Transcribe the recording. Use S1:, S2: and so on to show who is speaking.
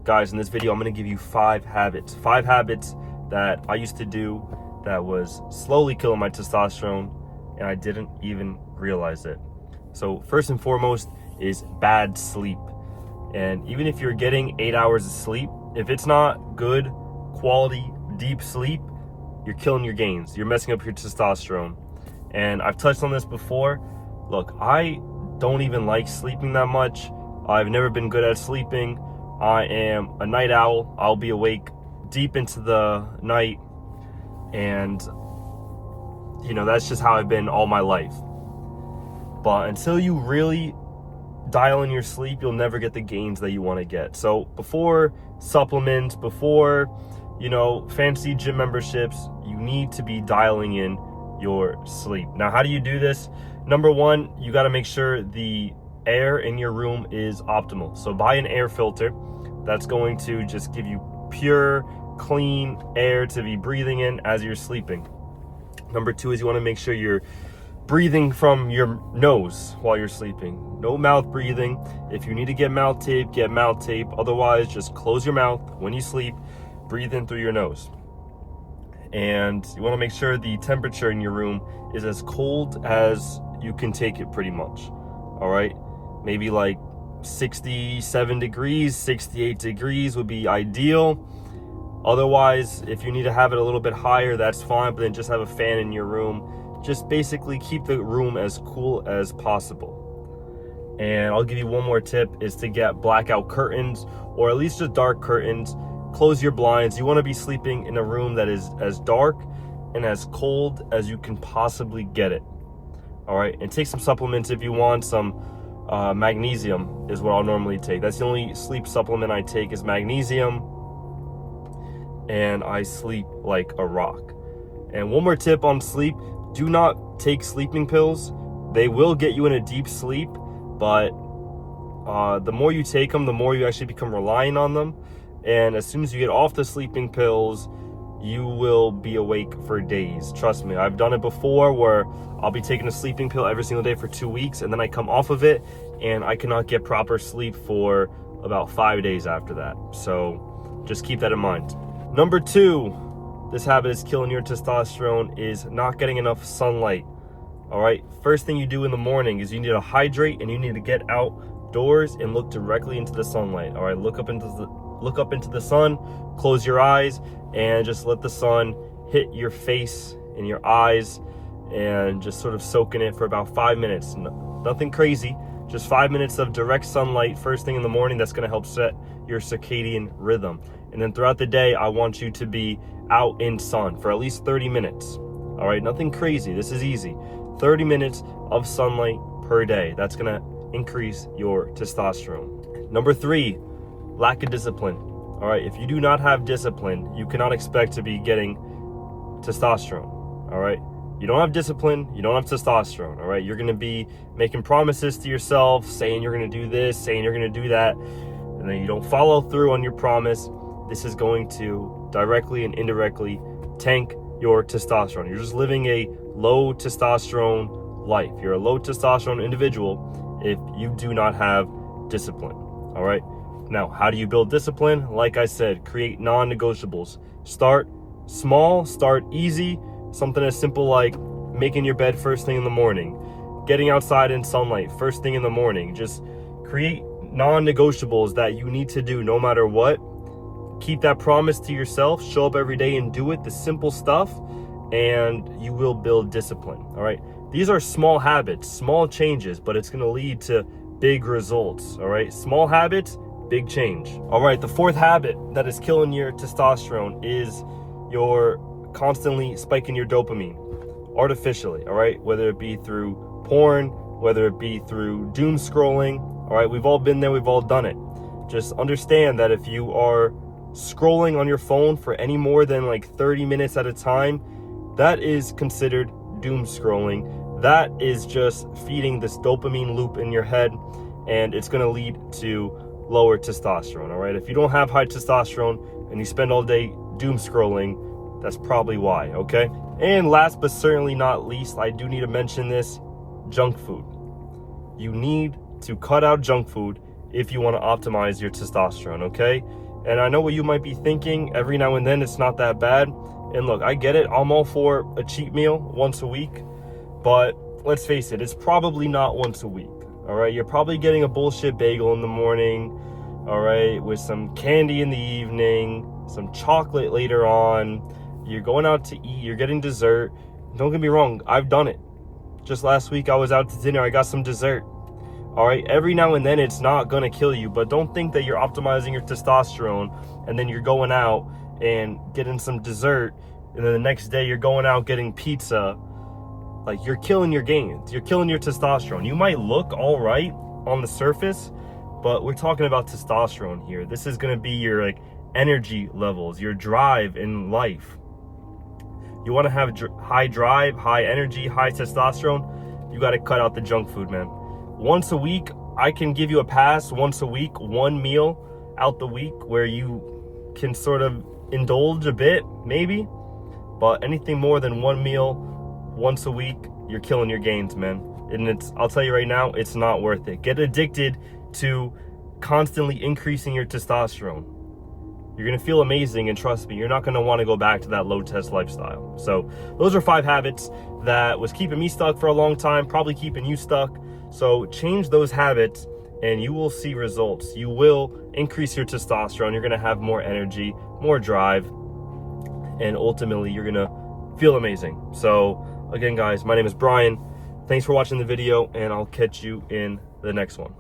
S1: Guys, in this video, I'm going to give you 5 habits. 5 habits that I used to do that was slowly killing my testosterone, and I didn't even realize it. So first and foremost is bad sleep. And even if you're getting 8 hours of sleep, if it's not good quality deep sleep, you're killing your gains. You're messing up your testosterone. And I've touched on this before. Look, I don't even like sleeping that much. I've never been good at sleeping. I am a night owl. I'll be awake deep into the night, and that's just how I've been all my life. But until you really dial in your sleep, you'll never get the gains that you want to get. So before supplements, before fancy gym memberships, you need to be dialing in your sleep. Now, how do you do this? Number one, you got to make sure the air in your room is optimal. So buy an air filter that's going to just give you pure, clean air to be breathing in as you're sleeping. Number two is you want to make sure you're breathing from your nose while you're sleeping. No mouth breathing. If you need to get mouth tape, get mouth tape. Otherwise, just close your mouth when you sleep, breathe in through your nose. And you want to make sure the temperature in your room is as cold as you can take it, pretty much. All right, maybe like 67 degrees, 68 degrees would be ideal. Otherwise, if you need to have it a little bit higher, that's fine, but then just have a fan in your room. Just basically keep the room as cool as possible. And I'll give you one more tip, is to get blackout curtains, or at least just dark curtains. Close your blinds. You want to be sleeping in a room that is as dark and as cold as you can possibly get it. All right, and take some supplements if you want. Some magnesium is what I'll normally take. That's the only sleep supplement I take, is magnesium, and I sleep like a rock. And one more tip on sleep: do not take sleeping pills. They will get you in a deep sleep, but the more you take them, the more you actually become reliant on them. And as soon as you get off the sleeping pills, you will be awake for days. Trust me, I've done it before, where I'll be taking a sleeping pill every single day for 2 weeks, and then I come off of it and I cannot get proper sleep for about 5 days after that. So just keep that in mind. Number 2, this habit is killing your testosterone, is not getting enough sunlight. All right, first thing you do in the morning is you need to hydrate, and you need to get outdoors and look directly into the sunlight. All right, look up into the sun, close your eyes, and just let the sun hit your face and your eyes, and just sort of soak in it for about 5 minutes. Nothing crazy, just 5 minutes of direct sunlight first thing in the morning. That's going to help set your circadian rhythm. And then throughout the day, I want you to be out in sun for at least 30 minutes. All right, nothing crazy. This is easy. 30 minutes of sunlight per day. That's going to increase your testosterone. Number 3, lack of discipline. All right, if you do not have discipline, you cannot expect to be getting testosterone. All right, you don't have discipline, you don't have testosterone. All right, you're going to be making promises to yourself, saying you're going to do this, saying you're going to do that, and then you don't follow through on your promise. This is going to directly and indirectly tank your testosterone. You're just living a low testosterone life. You're a low testosterone individual if you do not have discipline. All right. Now, how do you build discipline? Like I said, create non-negotiables. Start small, start easy. Something as simple like making your bed first thing in the morning, getting outside in sunlight first thing in the morning. Just create non-negotiables that you need to do no matter what. Keep that promise to yourself. Show up every day and do it, the simple stuff, and you will build discipline. All right. These are small habits, small changes, but it's going to lead to big results. All right. Small habits, big change. All right, the 4th habit that is killing your testosterone is you're constantly spiking your dopamine artificially. All right, whether it be through porn, whether it be through doom scrolling. All right, we've all been there, we've all done it. Just understand that if you are scrolling on your phone for any more than like 30 minutes at a time, that is considered doom scrolling. That is just feeding this dopamine loop in your head, and it's going to lead to lower testosterone. All right, if you don't have high testosterone and you spend all day doom scrolling, that's probably why. Okay, and last but certainly not least, I do need to mention this: junk food. You need to cut out junk food if you want to optimize your testosterone. Okay, And I know what you might be thinking, every now and then it's not that bad. And look, I get it, I'm all for a cheat meal once a week, but let's face it, it's probably not once a week. All right, you're probably getting a bullshit bagel in the morning, all right, with some candy in the evening, some chocolate later on. You're going out to eat, you're getting dessert. Don't get me wrong, I've done it. Just last week I was out to dinner, I got some dessert. All right, every now and then it's not gonna kill you, but don't think that you're optimizing your testosterone and then you're going out and getting some dessert, and then the next day you're going out getting pizza. Like, you're killing your gains, you're killing your testosterone. You might look all right on the surface, but we're talking about testosterone here. This is gonna be your like energy levels, your drive in life. You wanna have high drive, high energy, high testosterone, you gotta cut out the junk food, man. Once a week, I can give you a pass. Once a week, one meal out the week where you can sort of indulge a bit, maybe. But anything more than one meal once a week, you're killing your gains, man. And I'll tell you right now, it's not worth it. Get addicted to constantly increasing your testosterone. You're gonna feel amazing, and trust me, you're not gonna wanna go back to that low test lifestyle. So those are 5 habits that was keeping me stuck for a long time, probably keeping you stuck. So change those habits and you will see results. You will increase your testosterone. You're gonna have more energy, more drive, and ultimately you're gonna feel amazing. So again, guys, my name is Brian. Thanks for watching the video, and I'll catch you in the next one.